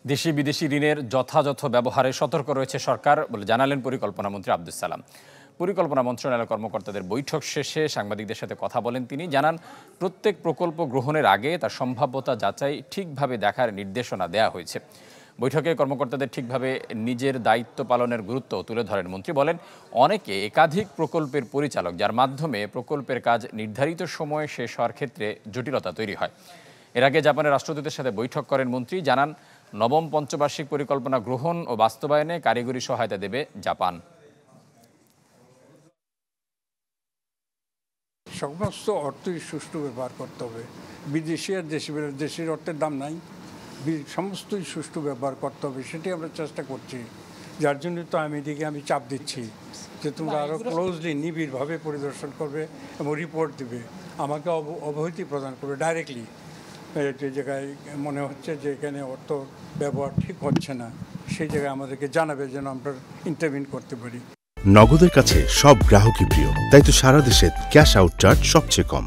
দেশি বিদেশি ঋণের যথাযথ ব্যবহারে সতর্ক রয়েছে সরকার বলে জানালেন পরিকল্পনামন্ত্রী আব্দুস সালাম। পরিকল্পনা মন্ত্রণালয়ের কর্মকর্তাদের বৈঠক শেষে সাংবাদিকদের সাথে কথা বলেন তিনি। জানান, প্রত্যেক প্রকল্প গ্রহণের আগে তার সম্ভাব্যতা যাচাই ঠিকভাবে দেখার নির্দেশনা দেওয়া হয়েছে। বৈঠকে কর্মকর্তাদের ঠিকভাবে নিজের দায়িত্ব পালনের গুরুত্ব তুলে ধরেন মন্ত্রী। বলেন, অনেকে একাধিক প্রকল্পের পরিচালক, যার মাধ্যমে প্রকল্পের কাজ নির্ধারিত সময়ে শেষ হওয়ার ক্ষেত্রে জটিলতা তৈরি হয়। এর আগে জাপানের রাষ্ট্রদূতের সাথে বৈঠক করেন মন্ত্রী। জানান, নবম পঞ্চবার্ষিক পরিকল্পনা গ্রহণ ও বাস্তবায়নে কারিগরি সহায়তা দেবে জাপান। সমস্ত অর্থই সুষ্ঠু ব্যবহার করতে হবে। বিদেশি আর দেশের অর্থের দাম নাই, সমস্তই সুষ্ঠু ব্যবহার করতে হবে, সেটাই আমরা চেষ্টা করছি। যার জন্য তো আমি চাপ দিচ্ছি যে তোমরা আরও ক্লোজলি নিবিড়ভাবে পরিদর্শন করবে এবং রিপোর্ট দেবে, আমাকে অবহিতি প্রদান করবে ডাইরেক্টলি। যে জায়গায় মনে হচ্ছে যে এখানে অর্থ ব্যবহার ঠিক হচ্ছে না, সেই জায়গায় আমাদেরকে জানাবে যেন আমরা ইন্টারভিন করতে পারি। নগদের কাছে সব গ্রাহকই প্রিয়, তাই তো সারা দেশে ক্যাশ আউট চার্জ সবচেয়ে কম।